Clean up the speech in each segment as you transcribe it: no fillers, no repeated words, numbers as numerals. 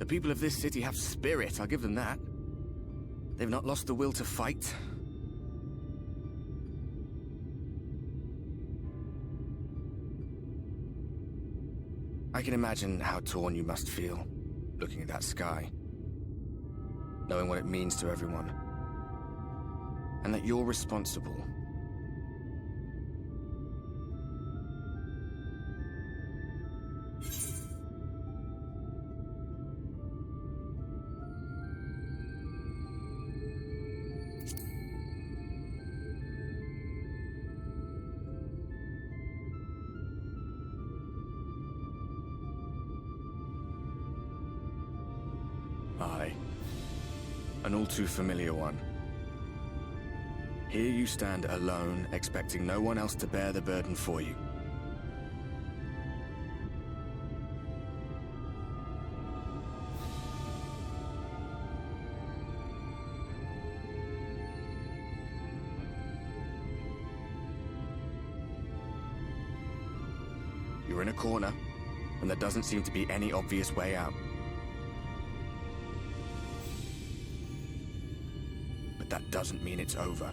The people of this city have spirit, I'll give them that. They've not lost the will to fight. I can imagine how torn you must feel, looking at that sky, knowing what it means to everyone, and that you're responsible. Aye, an all too familiar one. Here you stand alone, expecting no one else to bear the burden for you. You're in a corner, and there doesn't seem to be any obvious way out. But that doesn't mean it's over.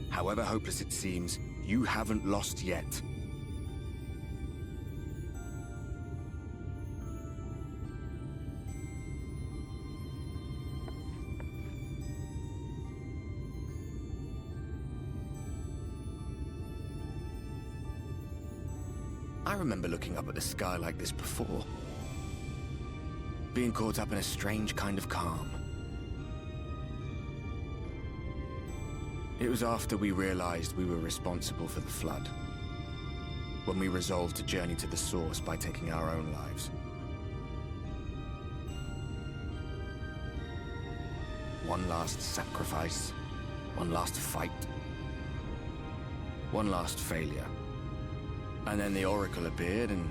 However hopeless it seems, you haven't lost yet. I remember looking up at the sky like this before. Being caught up in a strange kind of calm. It was after we realized we were responsible for the flood, when we resolved to journey to the source by taking our own lives. One last sacrifice, one last fight, one last failure. And then the Oracle appeared and,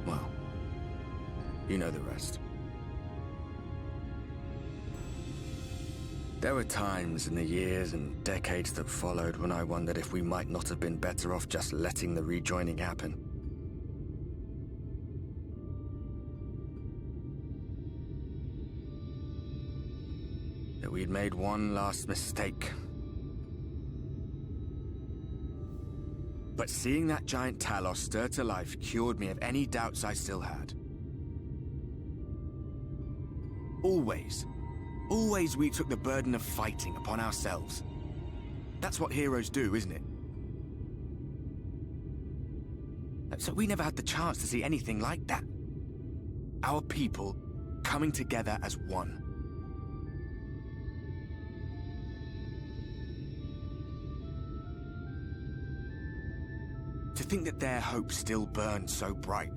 well, you know the rest. There were times in the years and decades that followed when I wondered if we might not have been better off just letting the rejoining happen. That we'd made one last mistake. But seeing that giant Talos stir to life cured me of any doubts I still had. Always we took the burden of fighting upon ourselves. That's what heroes do, isn't it? So we never had the chance to see anything like that. Our people coming together as one. To think that their hope still burned so bright.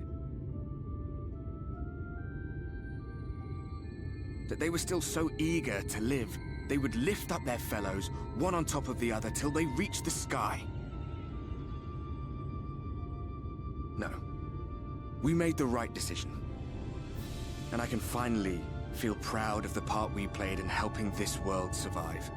That they were still so eager to live, they would lift up their fellows, one on top of the other, till they reached the sky. No. We made the right decision. And I can finally feel proud of the part we played in helping this world survive.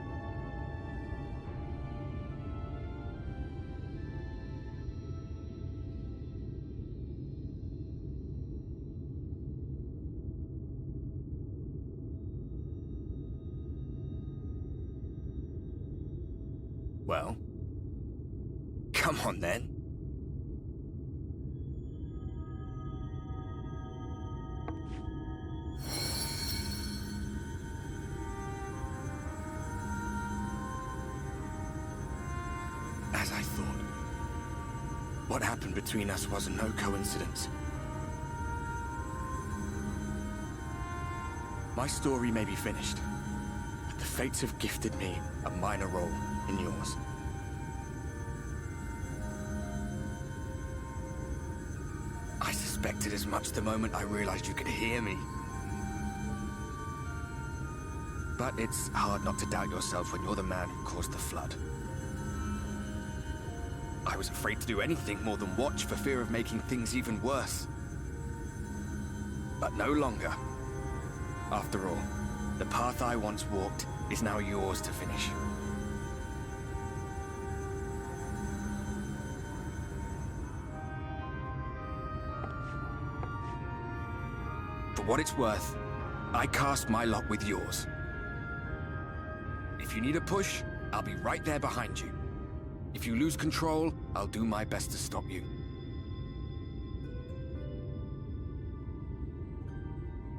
Well, come on then. As I thought, what happened between us was no coincidence. My story may be finished, but the fates have gifted me a minor role in yours. I suspected as much the moment I realized you could hear me. But it's hard not to doubt yourself when you're the man who caused the flood. I was afraid to do anything more than watch for fear of making things even worse. But no longer. After all, the path I once walked is now yours to finish. For what it's worth, I cast my lot with yours. If you need a push, I'll be right there behind you. If you lose control, I'll do my best to stop you.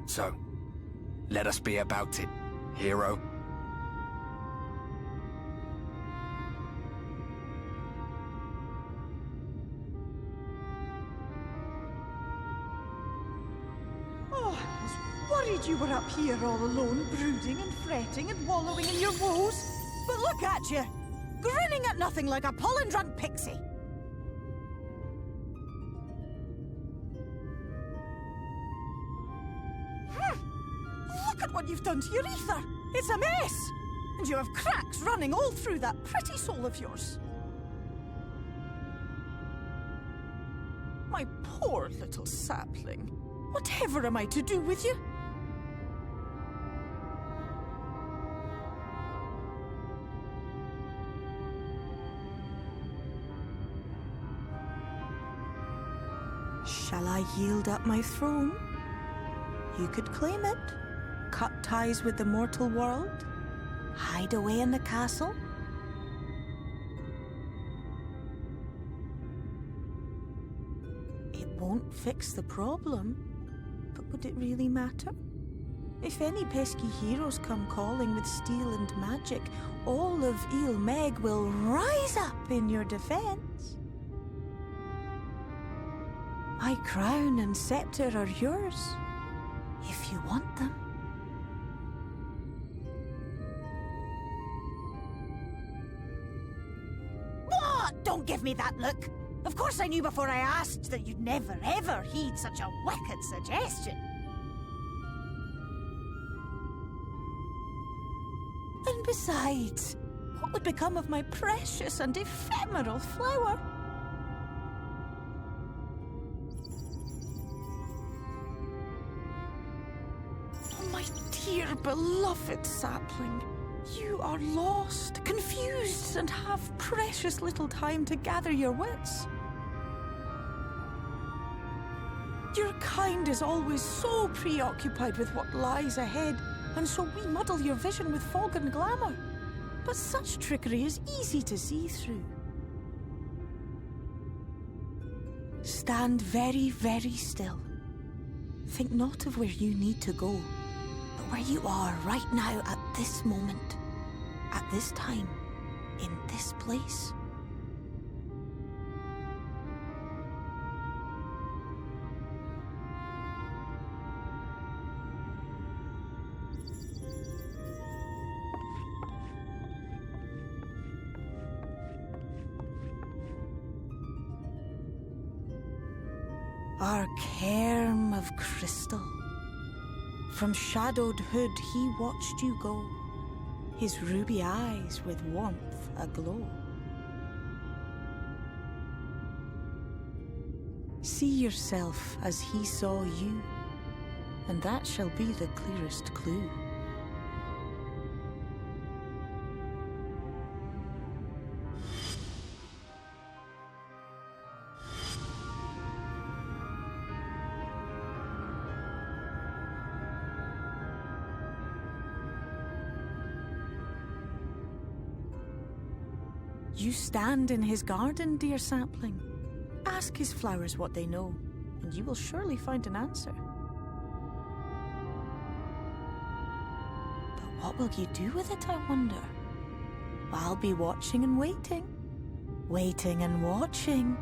So, let us be about it, hero. Oh, I was worried you were up here all alone, brooding and fretting and wallowing in your woes. But look at you, grinning at nothing like a pollen-drunk pixie. Look at what you've done to your ether. It's a mess. And you have cracks running all through that pretty soul of yours. My poor little sapling. Whatever am I to do with you? Shall I yield up my throne? You could claim it, cut ties with the mortal world, hide away in the castle. It won't fix the problem, but would it really matter? If any pesky heroes come calling with steel and magic, all of Il Meg will rise up in your defense. My crown and scepter are yours, if you want them. What? Don't give me that look. Of course I knew before I asked that you'd never ever heed such a wicked suggestion. And besides, what would become of my precious and ephemeral flower? My dear beloved sapling, you are lost, confused, and have precious little time to gather your wits. Your kind is always so preoccupied with what lies ahead, and so we muddle your vision with fog and glamour. But such trickery is easy to see through. Stand very, very still. Think not of where you need to go, but where you are right now at this moment, at this time, in this place. Our cairn of crystal. From shadowed hood he watched you go, his ruby eyes with warmth aglow. See yourself as he saw you, and that shall be the clearest clue. You stand in his garden, dear sapling. Ask his flowers what they know, and you will surely find an answer. But what will you do with it, I wonder? I'll be watching and waiting. Waiting and watching.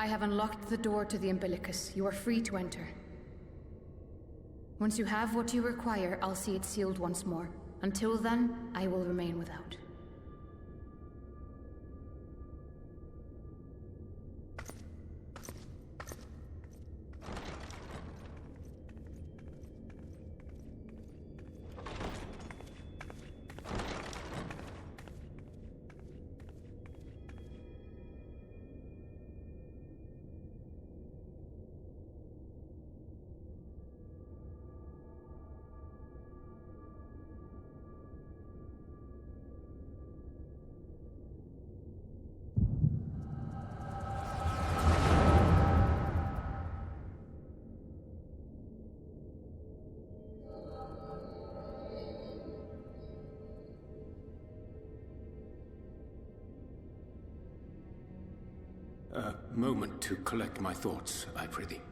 I have unlocked the door to the umbilicus. You are free to enter. Once you have what you require, I'll see it sealed once more. Until then, I will remain without. A moment to collect my thoughts, I prithee.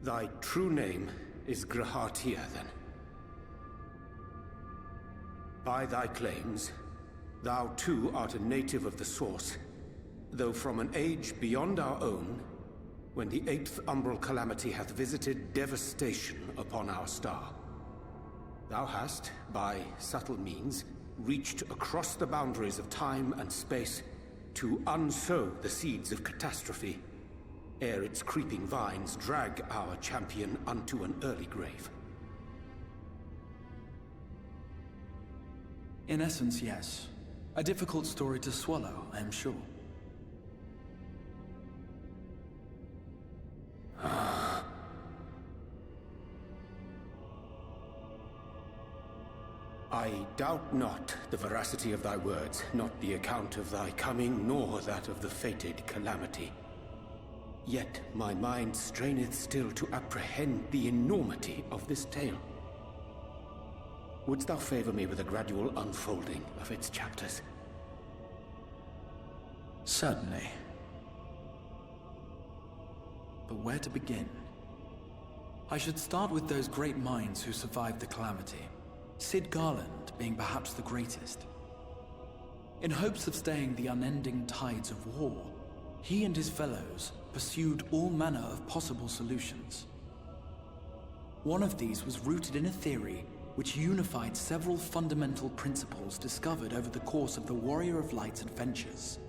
Thy true name is Grahatia, then. By thy claims, thou too art a native of the Source, though from an age beyond our own, when the 8th umbral calamity hath visited devastation upon our star. Thou hast, by subtle means, reached across the boundaries of time and space to unsow the seeds of catastrophe, ere its creeping vines drag our champion unto an early grave. In essence, yes. A difficult story to swallow, I am sure. I doubt not the veracity of thy words, not the account of thy coming, nor that of the fated calamity. Yet my mind straineth still to apprehend the enormity of this tale. Wouldst thou favor me with a gradual unfolding of its chapters? Certainly. But where to begin? I should start with those great minds who survived the calamity. Sid Garland being perhaps the greatest. In hopes of staying the unending tides of war, he and his fellows pursued all manner of possible solutions. One of these was rooted in a theory which unified several fundamental principles discovered over the course of the Warrior of Light's adventures.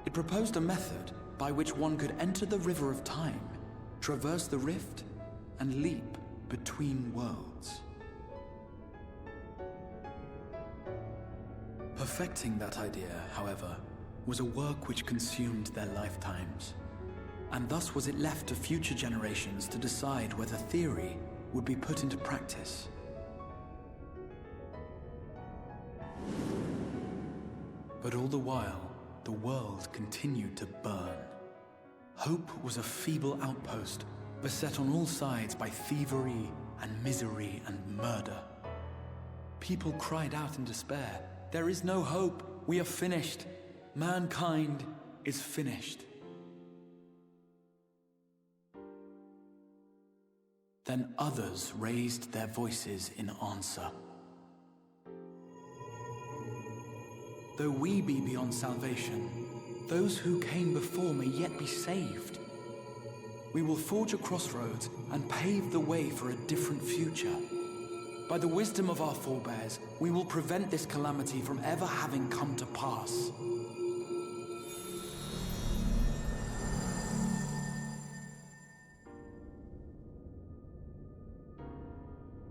It proposed a method by which one could enter the River of Time, traverse the rift, and leap between worlds. Perfecting that idea, however, was a work which consumed their lifetimes, and thus was it left to future generations to decide whether theory would be put into practice. But all the while, the world continued to burn. Hope was a feeble outpost, beset on all sides by thievery and misery and murder. People cried out in despair, "There is no hope, we are finished. Mankind is finished." Then others raised their voices in answer. Though we be beyond salvation, those who came before may yet be saved. We will forge a crossroads and pave the way for a different future. By the wisdom of our forebears, we will prevent this calamity from ever having come to pass.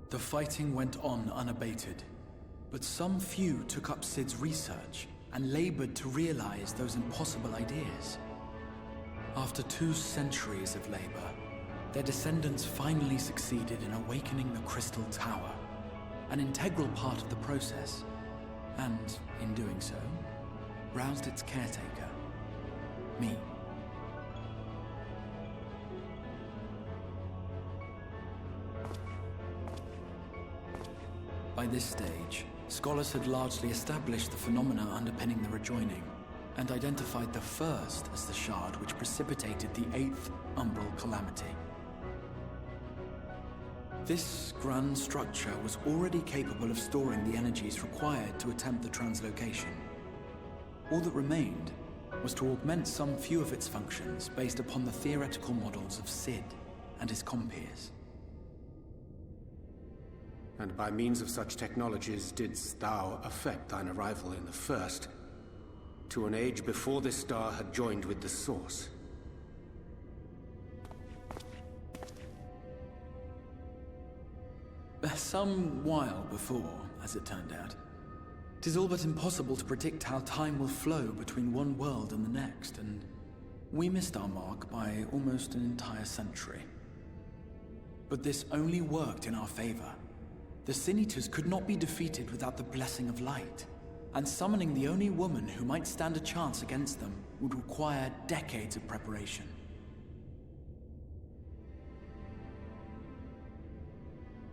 The fighting went on unabated, but some few took up Sid's research and labored to realize those impossible ideas. After 2 centuries of labor, their descendants finally succeeded in awakening the Crystal Tower, an integral part of the process, and, in doing so, roused its caretaker, me. By this stage, scholars had largely established the phenomena underpinning the rejoining, and identified the first as the shard which precipitated the 8th umbral calamity. This grand structure was already capable of storing the energies required to attempt the translocation, All that remained was to augment some few of its functions based upon the theoretical models of Sid and his compeers. And by means of such technologies didst thou affect thine arrival in the first, to an age before this star had joined with the Source. Some while before, as it turned out. 'Tis all but impossible to predict how time will flow between one world and the next, and we missed our mark by almost an entire century. But this only worked in our favor. The Sin Eaters could not be defeated without the blessing of light, and summoning the only woman who might stand a chance against them would require decades of preparation.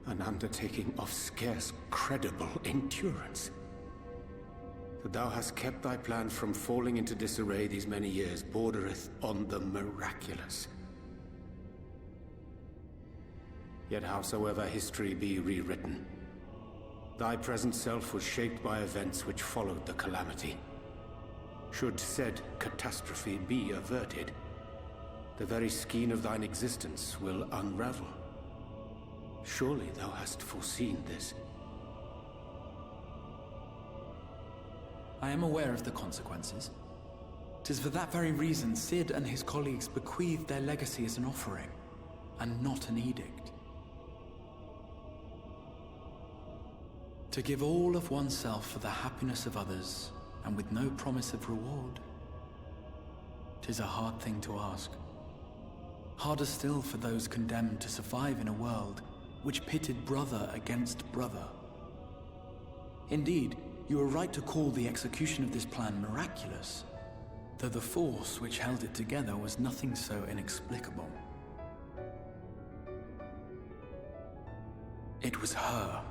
An undertaking of scarce credible endurance. That thou hast kept thy plan from falling into disarray these many years bordereth on the miraculous. Yet howsoever history be rewritten, thy present self was shaped by events which followed the calamity. Should said catastrophe be averted, the very skein of thine existence will unravel. Surely thou hast foreseen this. I am aware of the consequences. 'Tis for that very reason Sid and his colleagues bequeathed their legacy as an offering, and not an edict. To give all of oneself for the happiness of others, and with no promise of reward. 'Tis a hard thing to ask. Harder still for those condemned to survive in a world which pitted brother against brother. Indeed, you are right to call the execution of this plan miraculous, though the force which held it together was nothing so inexplicable. It was her.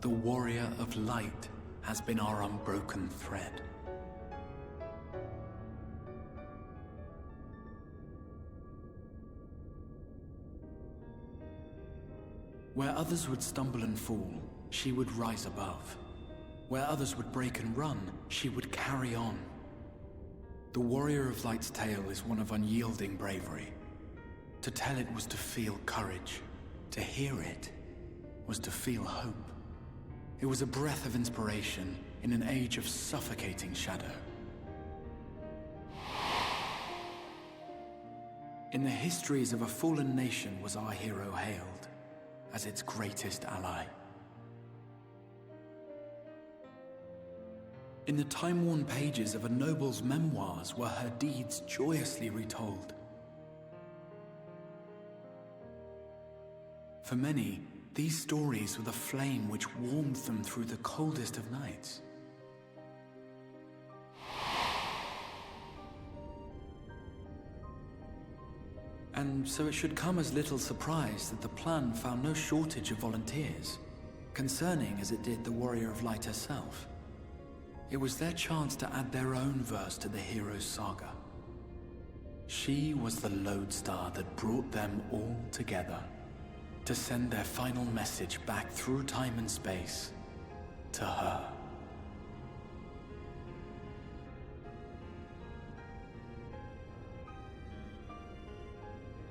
The warrior of light has been our unbroken thread. Where others would stumble and fall, she would rise above. Where others would break and run, she would carry on. The warrior of light's tale is one of unyielding bravery. To tell it was to feel courage. To hear it was to feel hope. It was a breath of inspiration in an age of suffocating shadow. In the histories of a fallen nation was our hero hailed as its greatest ally. In the time-worn pages of a noble's memoirs were her deeds joyously retold. For many, these stories were the flame which warmed them through the coldest of nights. And so it should come as little surprise that the plan found no shortage of volunteers, concerning as it did the Warrior of Light herself. It was their chance to add their own verse to the hero's saga. She was the lodestar that brought them all together, to send their final message back through time and space to her.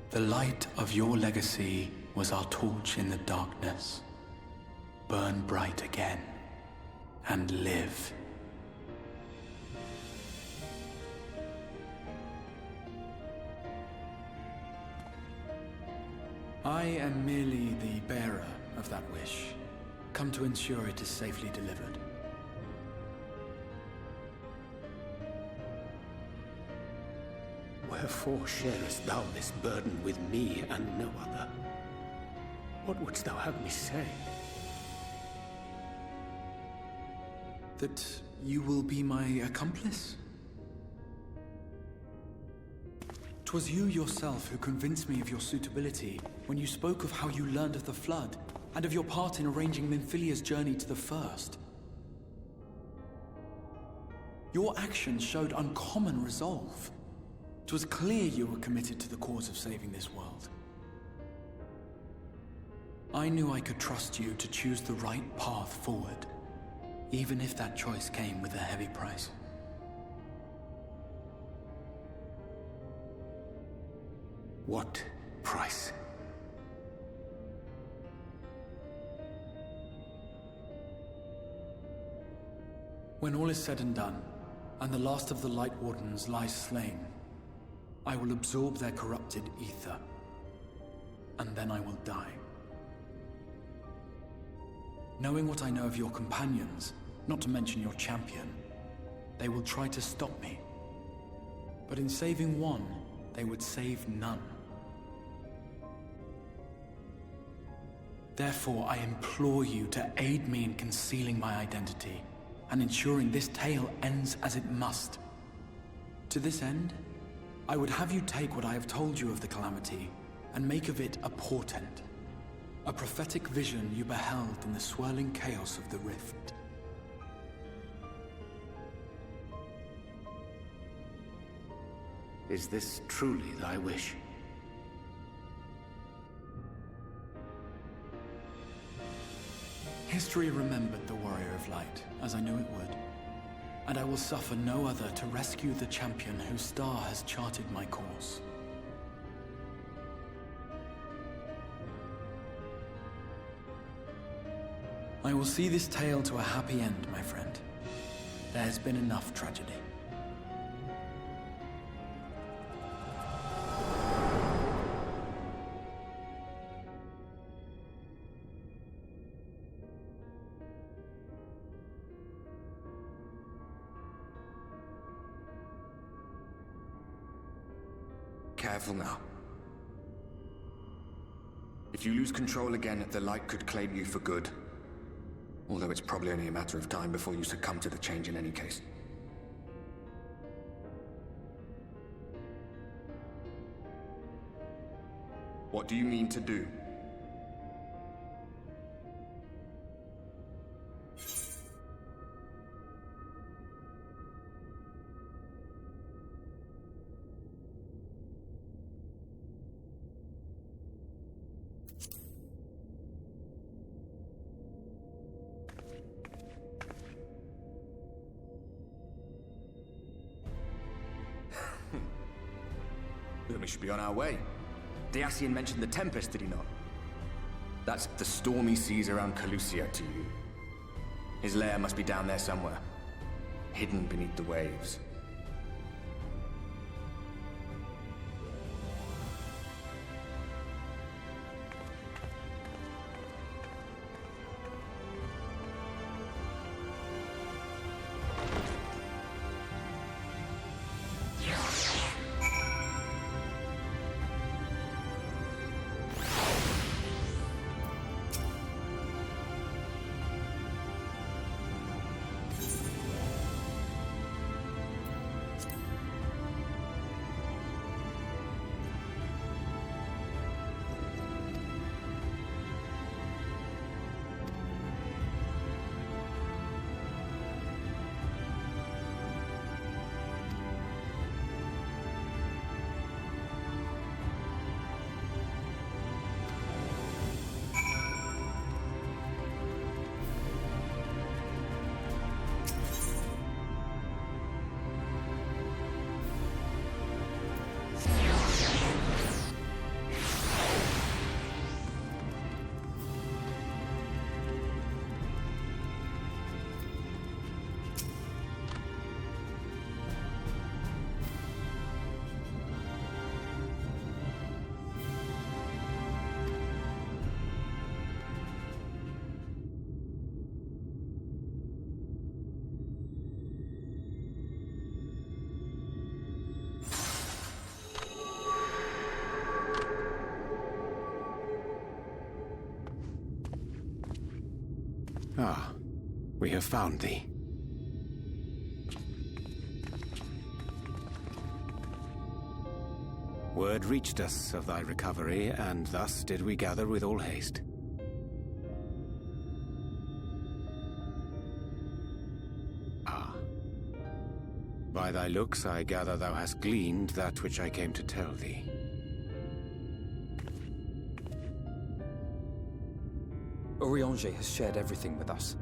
The light of your legacy was our torch in the darkness. Burn bright again and live. I am merely the bearer of that wish, come to ensure it is safely delivered. Wherefore sharest thou this burden with me and no other? What wouldst thou have me say? That you will be my accomplice? 'Twas you yourself who convinced me of your suitability when you spoke of how you learned of the Flood, and of your part in arranging Minfilia's journey to the First. Your actions showed uncommon resolve. 'Twas clear you were committed to the cause of saving this world. I knew I could trust you to choose the right path forward, even if that choice came with a heavy price. What price? When all is said and done, and the last of the Light Wardens lies slain, I will absorb their corrupted ether, and then I will die. Knowing what I know of your companions, not to mention your champion, they will try to stop me. But in saving one, they would save none. Therefore, I implore you to aid me in concealing my identity, and ensuring this tale ends as it must. To this end, I would have you take what I have told you of the Calamity, and make of it a portent. A prophetic vision you beheld in the swirling chaos of the Rift. Is this truly thy wish? History remembered the Warrior of Light, as I knew it would. And I will suffer no other to rescue the champion whose star has charted my course. I will see this tale to a happy end, my friend. There has been enough tragedy. Careful now. If you lose control again, the Light could claim you for good. Although it's probably only a matter of time before you succumb to the change in any case. What do you mean to do? Then we should be on our way. Dacian mentioned the Tempest, did he not? That's the stormy seas around Calusia to you. His lair must be down there somewhere, hidden beneath the waves. Ah, we have found thee. Word reached us of thy recovery, and thus did we gather with all haste. Ah. By thy looks I gather thou hast gleaned that which I came to tell thee. Urianger has shared everything with us.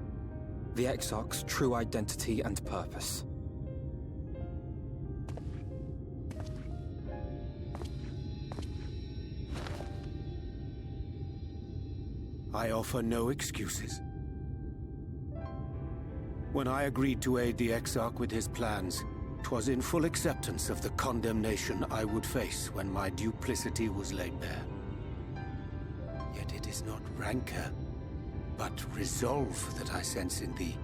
The Exarch's true identity and purpose. I offer no excuses. When I agreed to aid the Exarch with his plans, 'twas in full acceptance of the condemnation I would face when my duplicity was laid bare. Yet it is not rancor, but resolve that I sense in thee.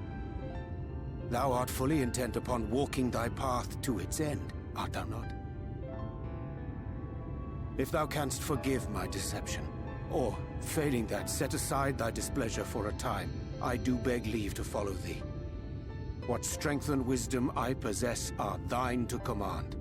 Thou art fully intent upon walking thy path to its end, art thou not? If thou canst forgive my deception, or, failing that, set aside thy displeasure for a time, I do beg leave to follow thee. What strength and wisdom I possess are thine to command.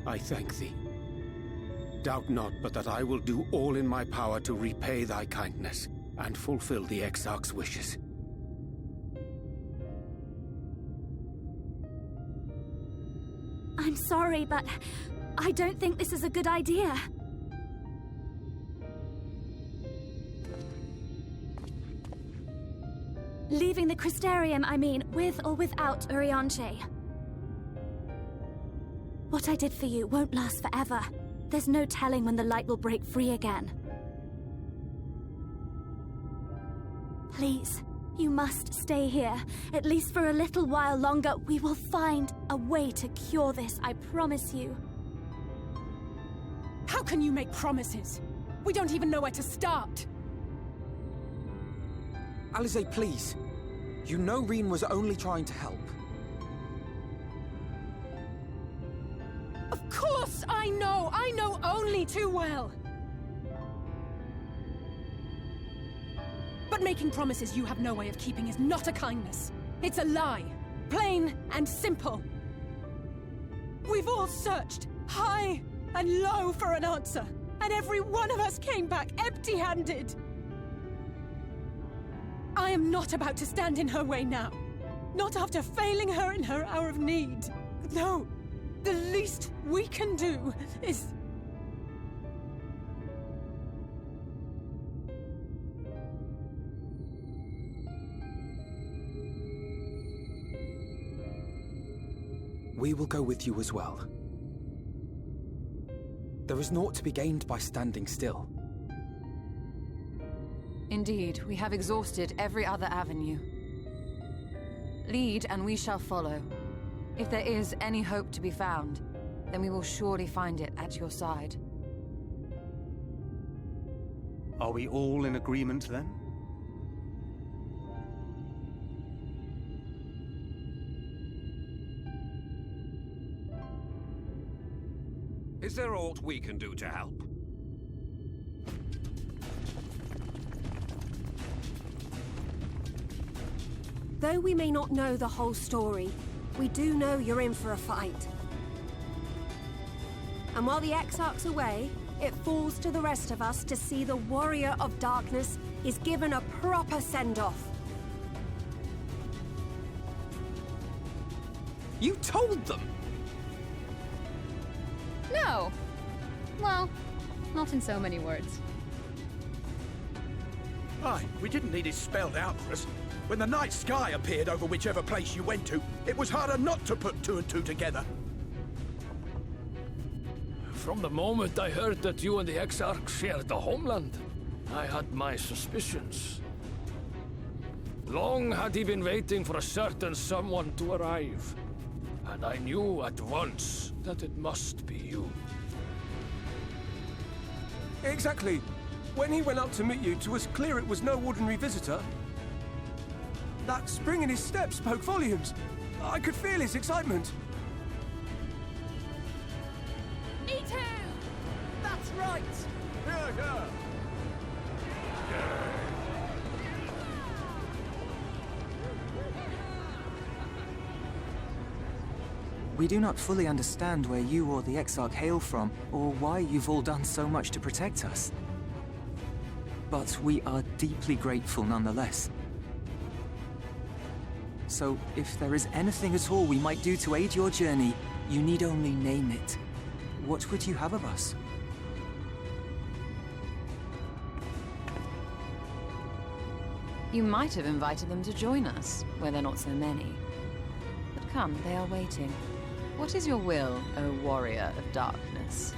I thank thee. Doubt not but that I will do all in my power to repay thy kindness and fulfill the Exarch's wishes. I'm sorry, but I don't think this is a good idea. Leaving the Crystarium, I mean, with or without Urianger. What I did for you won't last forever. There's no telling when the light will break free again. Please, you must stay here. At least for a little while longer. We will find a way to cure this, I promise you. How can you make promises? We don't even know where to start. Alisaie, please. You know Reen was only trying to help. Of course I know! I know only too well! But making promises you have no way of keeping is not a kindness. It's a lie. Plain and simple. We've all searched, high and low, for an answer, and every one of us came back empty-handed. I am not about to stand in her way now. Not after failing her in her hour of need. No, the least we can do is... We will go with you as well. There is naught to be gained by standing still. Indeed, we have exhausted every other avenue. Lead, and we shall follow. If there is any hope to be found, then we will surely find it at your side. Are we all in agreement, then? Is there aught we can do to help? Though we may not know the whole story, we do know you're in for a fight. And while the Exarch's away, it falls to the rest of us to see the Warrior of Darkness is given a proper send-off. You told them! No. Well, not in so many words. Aye, we didn't need it spelled out for us. When the night sky appeared over whichever place you went to, it was harder not to put two and two together. From the moment I heard that you and the Exarch shared the homeland, I had my suspicions. Long had he been waiting for a certain someone to arrive, and I knew at once that it must be you. Exactly. When he went up to meet you, it was clear it was no ordinary visitor. That spring in his step spoke volumes. I could feel his excitement. Eat him! That's right! Yeah. We do not fully understand where you or the Exarch hail from, or why you've all done so much to protect us. But we are deeply grateful nonetheless. So, if there is anything at all we might do to aid your journey, you need only name it. What would you have of us? You might have invited them to join us, where they're not so many. But come, they are waiting. What is your will, O warrior of darkness?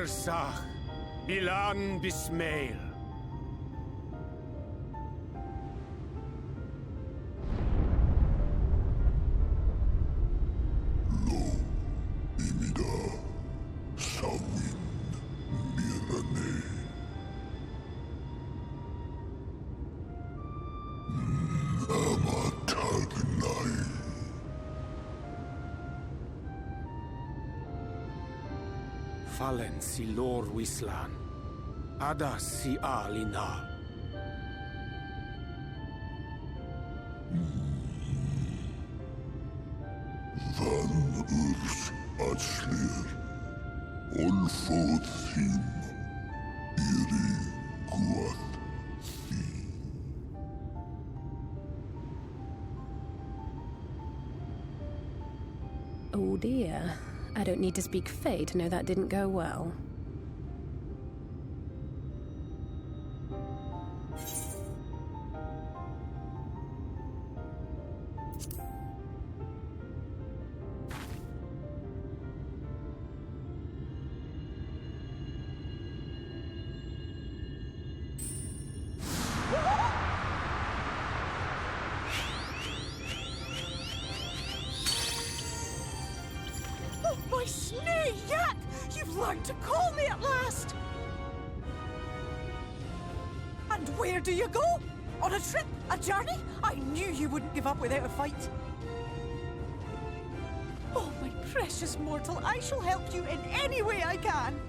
Irsach, Bilan Bismail. Fallen si lor wislan, ada si alina. Van urs atslir, olfod thim, iri guath thi. Oh dear. I don't need to speak Fae to know that didn't go well. My snake yak! You've learned to call me at last! And where do you go? On a trip? A journey? I knew you wouldn't give up without a fight. Oh, my precious mortal, I shall help you in any way I can.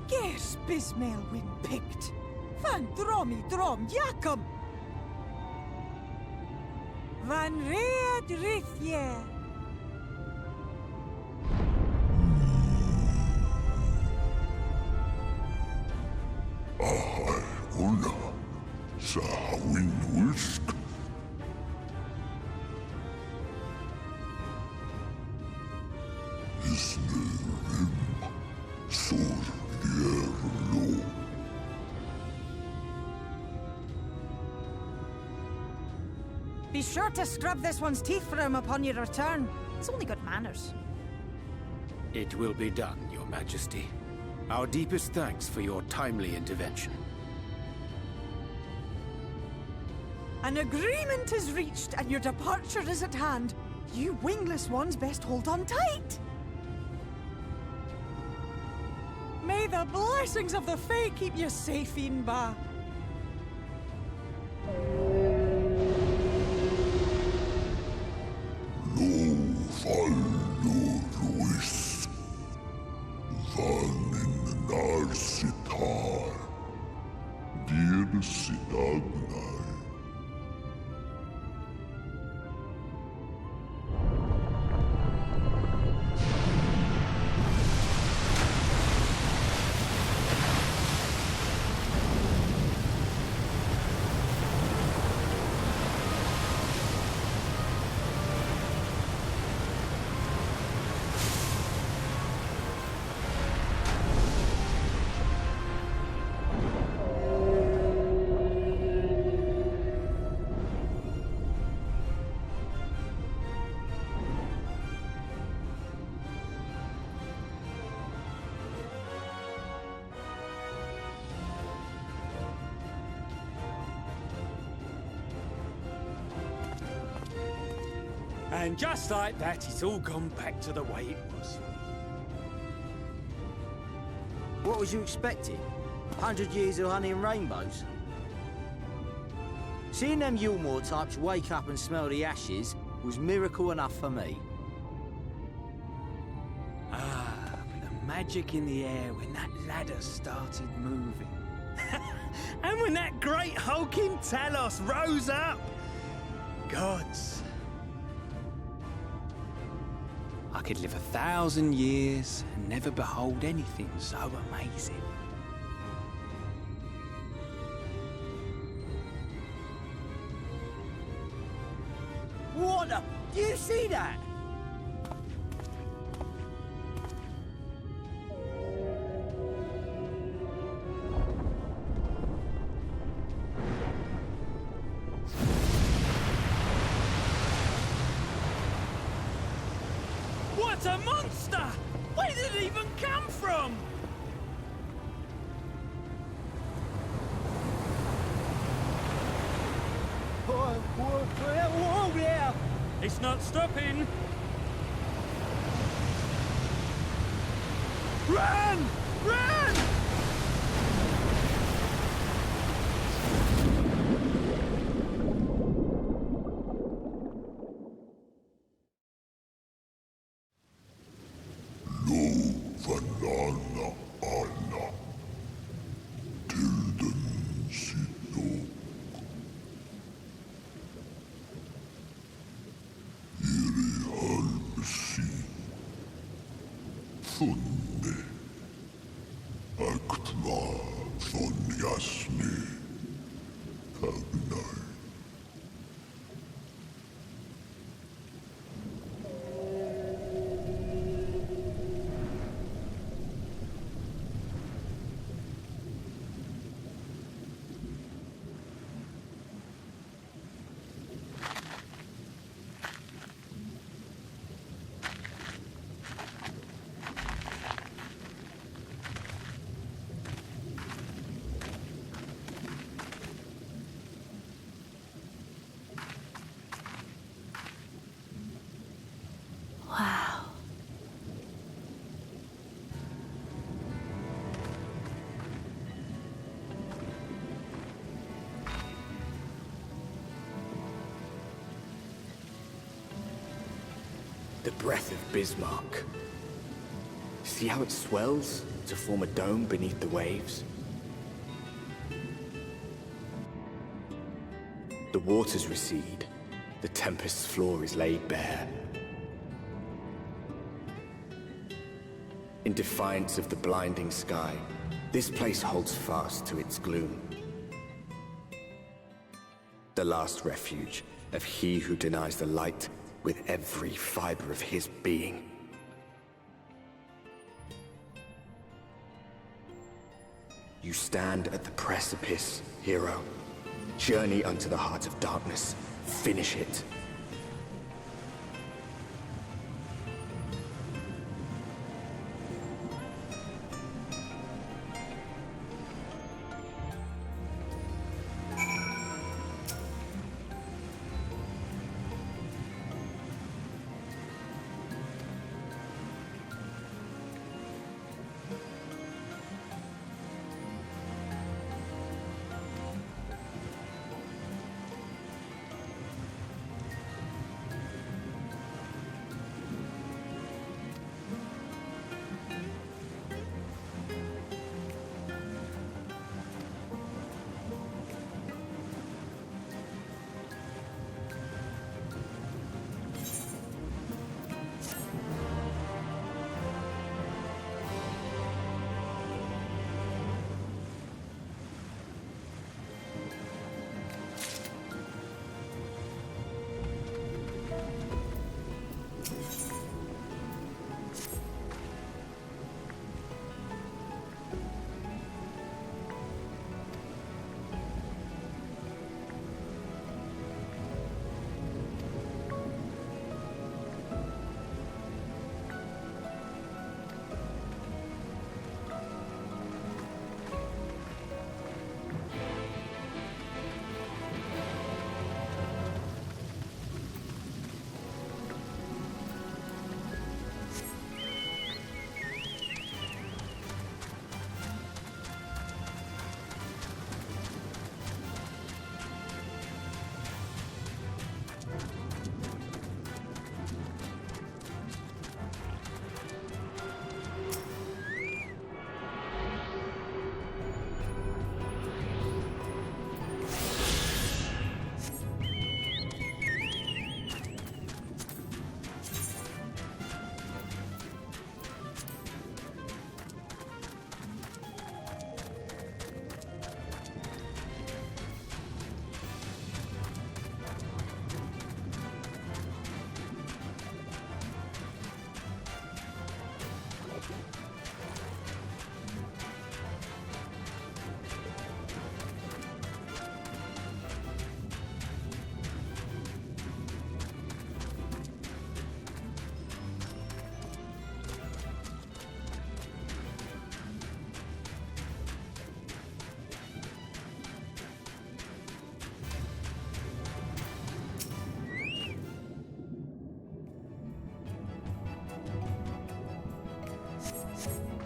Gers Bismail win picked. Van dromi drom jakom. Van reed rithje. Ahai una, sa hawin wisk. Isne rim, sur lo. Be sure to scrub this one's teeth for him upon your return. It's only good manners. It will be done, Your Majesty. Our deepest thanks for your timely intervention. An agreement is reached and your departure is at hand. You wingless ones best hold on tight. May the blessings of the Fae keep you safe, Inba. Luis, van in Narsitar, dir Sidagnai. And just like that, it's all gone back to the way it was. What was you expecting? 100 years of honey and rainbows? Seeing them Yulmore types wake up and smell the ashes was miracle enough for me. Ah, but the magic in the air when that ladder started moving. And when that great hulking Talos rose up! Gods. I could live 1,000 years and never behold anything so amazing. What the? Do you see that? That's a monster! Where did it even come from? Whoa there! It's not stopping. Run! Run! Vanana Anna Tilden Sidok Iri Halbsi Funne Aktva von Jasne Kagnai Wow. The breath of Bismarck. See how it swells to form a dome beneath the waves? The waters recede. The Tempest's floor is laid bare. In defiance of the blinding sky, this place holds fast to its gloom. The last refuge of he who denies the light with every fiber of his being. You stand at the precipice, hero. Journey unto the heart of darkness. Finish it. Bye.